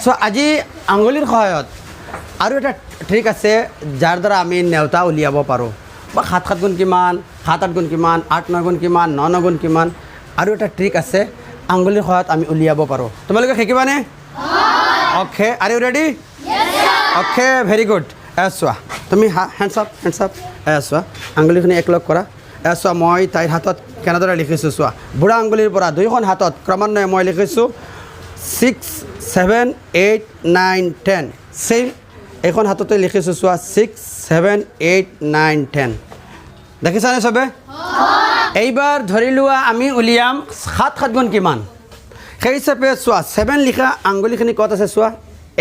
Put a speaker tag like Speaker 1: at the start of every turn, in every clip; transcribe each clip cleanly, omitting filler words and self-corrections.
Speaker 1: So আজি আঙুলিৰ সহায়ত আৰু এটা ট্ৰিক আছে যাৰ দ্বাৰা আমি নেওতা উলিয়াব পাৰোঁ বা 7 গুণ কিমান 7 গুণ কিমান 8 গুণ কিমান 9 গুণ কিমান আৰু এটা ট্ৰিক আছে আঙুলিৰ সহায়ত আমি উলিয়াব পাৰোঁ তোমালোকে শিকিবানে okay are you ready okay very good চোৱা তুমি হেণ্ডছ আপ চোৱা আঙুলিখিনি একলগ কৰা চোৱা মই তাইৰ হাতত কেনেদৰে লিখিছোঁ চোৱা বুঢ়া আঙুলিৰ পৰা দুয়োখন হাতত ক্ৰমান্বয়ে মই লিখিছোঁ 6 7 8 9 10 চেম এইখন হাততে লিখিছোঁ চোৱা 6 7 8 9 10 দেখিছানে চবে এইবাৰ ধৰি লোৱা আমি উলিয়াম 7 গুণ কিমান সেই হিচাপে চোৱা 7 লিখা আঙুলিখিনি ক'ত আছে চোৱা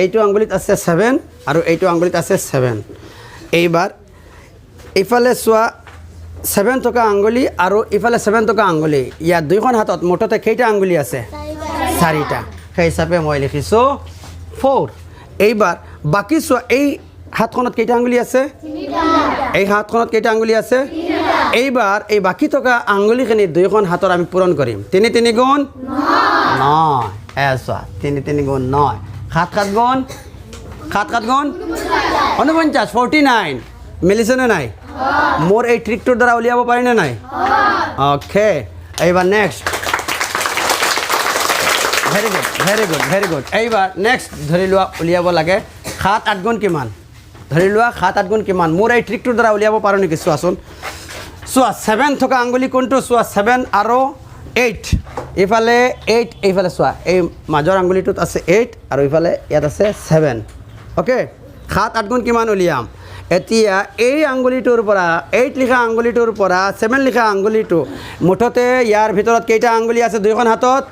Speaker 1: এইটো আঙুলিত আছে 7 আৰু এইটো আঙুলিত আছে 7 এইবাৰ ইফালে চোৱা 7 টকা আঙুলি আৰু ইফালে 7 টকা আঙুলি ইয়াত দুইখন হাতত মুঠতে কেইটা আঙুলি আছে 4টা সেই হিচাপে মই লিখিছোঁ 4 এইবাৰ বাকী চোৱা এই হাতখনত কেইটা আঙুলি আছে এই হাতখনত কেইটা আঙুলি আছে এইবাৰ এই বাকী থকা আঙুলিখিনি দুইখন হাতৰ আমি পূৰণ কৰিম 3 3 গুণ 9 চোৱা 3 3 গুণ 9 7 গুণ 49 49 মিলিছেনে নাই মোৰ এই ট্ৰিকটোৰ দ্বাৰা উলিয়াব পাৰিনে নাই ওকে এইবাৰ নেক্সট ভেৰি গুড এইবাৰ নেক্সট ধৰি লোৱা উলিয়াব লাগে 7 8 গুণ কিমান ধৰি লোৱা 7 8 গুণ কিমান মোৰ এই ট্ৰিকটোৰ দ্বাৰা উলিয়াব পাৰোঁ নেকি চোৱাচোন চোৱা 7 থকা আঙুলি কোনটো চোৱা 7 আৰু 8 ইফালে 8 এইফালে চোৱা এই মাজৰ আঙুলিটোত আছে 8 আৰু ইফালে ইয়াত আছে 7 ওকে 7 8 গুণ কিমান উলিয়াম এতিয়া এই আঙুলিটোৰ পৰা 8 লিখা আঙুলিটোৰ পৰা 7 লিখা আঙুলিটো মুঠতে ইয়াৰ ভিতৰত কেইটা আঙুলি আছে দুইখন হাতত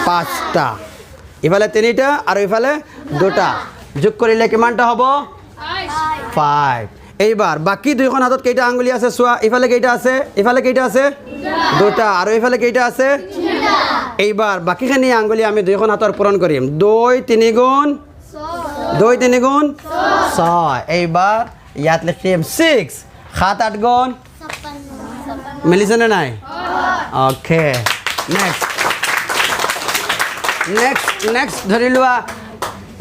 Speaker 1: 5টা ইফালে 3টা আৰু ইফালে 2টা যোগ কৰিলে কিমানটা হ'ব 5 এইবাৰ বাকী দুইখন হাতত কেইটা আঙুলি আছে চোৱা ইফালে কেইটা আছে ইফালে কেইটা আছে 2টা আৰু ইফালে কেইটা আছে 3টা এইবাৰ বাকীখিনি আঙুলি আমি দুইখন হাতৰ পূৰণ কৰিম 2 3 গুণ 6 এইবাৰ ইয়াত লিখিম 6 7 8 গুণ মিলিছেনে নাই ওকে নেক্সট ধৰি লোৱা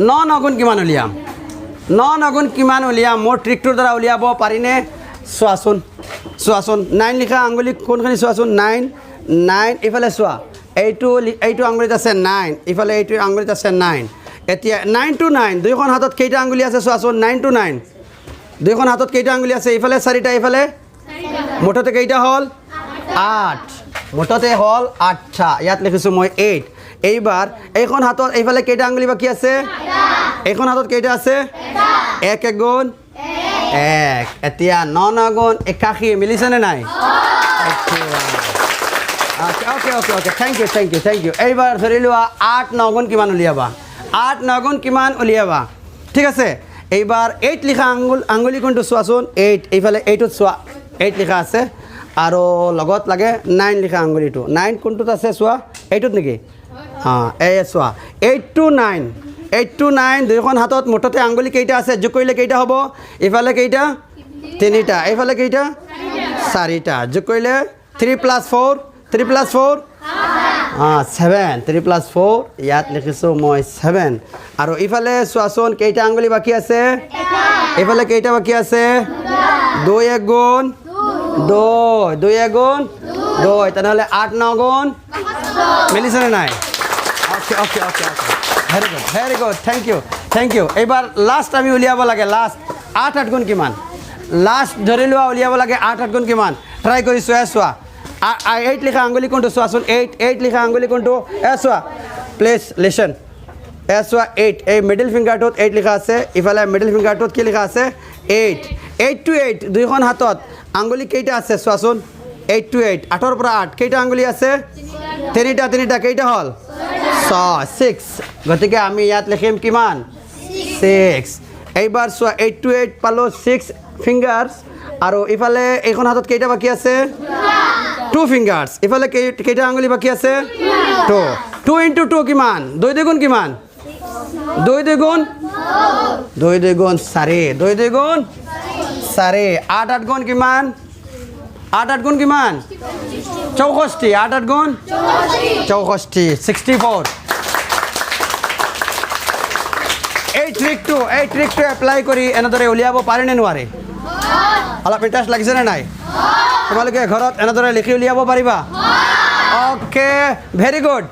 Speaker 1: 9 গুণ কিমান উলিয়াম 9 গুণ কিমান উলিয়াম মোৰ ট্ৰিকটোৰ দ্বাৰা উলিয়াব পাৰিনে চোৱাচোন 9 লিখা আঙুলি কোনখিনি চোৱাচোন 9 ইফালে চোৱা এইটো আঙুলিত আছে 9 ইফালে এইটো আঙুলিত আছে 9 এতিয়া 9 to 9 দুইখন হাতত কেইটা আঙুলি আছে চোৱাচোন 9 to 9 দুইখন হাতত কেইটা আঙুলি আছে ইফালে 4টা ইফালে মুঠতে কেইটা হ'ল 8 মুঠতে হ'ল 8টা ইয়াত লিখিছোঁ মই 8 এইবাৰ এইখন হাতত এইফালে কেইটা আঙুলি বাকী আছে এইখন হাতত কেইটা আছে 1 গুণ 1 এতিয়া 9 গুণ 81 মিলিছেনে নাই ওকে থেংক ইউ এইবাৰ ধৰি লোৱা 8 9 গুণ কিমান উলিয়াবা 8 9 গুণ কিমান উলিয়াবা ঠিক আছে এইবাৰ 8 লিখা আঙুলি কোনটো চোৱাচোন 8 এইফালে 8ত চোৱা 8 লিখা আছে আৰু লগত লাগে 9 লিখা আঙুলিটো 9 কোনটোত আছে চোৱা 8ত নেকি এই চোৱা 8 to 9 দুইখন হাতত মুঠতে আঙুলি কেইটা আছে যোগ কৰিলে কেইটা হ'ব ইফালে কেইটা 3টা এইফালে কেইটা 4টা যোগ কৰিলে 3 + 4 7 3 + 4 ইয়াত লিখিছোঁ মই 7 আৰু ইফালে চোৱাচোন কেইটা আঙুলি বাকী আছে এইফালে কেইটা বাকী আছে 2 1 গুণ 2 গুণ 2 তেনেহ'লে 8 9 গুণ মিলিছেনে নাই okay very good thank you এইবাৰ লাষ্ট আমি উলিয়াব লাগে লাষ্ট 8 8 গুণ কিমান লাষ্ট ধৰি লোৱা উলিয়াব লাগে 8 8 গুণ কিমান ট্ৰাই কৰিছোঁ চোৱা 8 লিখা আঙুলি কোনটো চোৱাচোন 8 লিখা আঙুলি কোনটো চোৱা প্লিজ লিচন চোৱা 8 এই মিডল ফিংগাৰটোত 8 লিখা আছে ইফালে মিডল ফিংগাৰটোত কি লিখা আছে 8 to 8 দুইখন হাতত আঙুলি কেইটা আছে চোৱাচোন 8 to 8 8ৰ পৰা 8 কেইটা আঙুলি আছে 3টা কেইটা হ'ল 6 গতিকে আমি ইয়াত লিখিম কিমান 6 এইবাৰ চোৱা 8 to 8 পালোঁ 6 ফিংগাৰ্ছ আৰু ইফালে এইখন হাতত কেইটা বাকী আছে 2 ফিংগাৰ্ছ ইফালে কেইটা আঙুলি বাকী আছে 2 into 2 কিমান 2 গুণ কিমান 2 গুণ 4 2 গুণ 4 8 8 গুণ কিমান 8 8 গুণ কিমান 64 8 8 গুণ 64 64 এই ট্ৰিকটো এপ্লাই কৰি এনেদৰে উলিয়াব পাৰেনে নোৱাৰে? অলপ ইণ্টাৰেষ্ট লাগিছে নে নাই? তোমালোকে ঘৰত এনেদৰে লিখি উলিয়াব পাৰিবা? Okay, very good.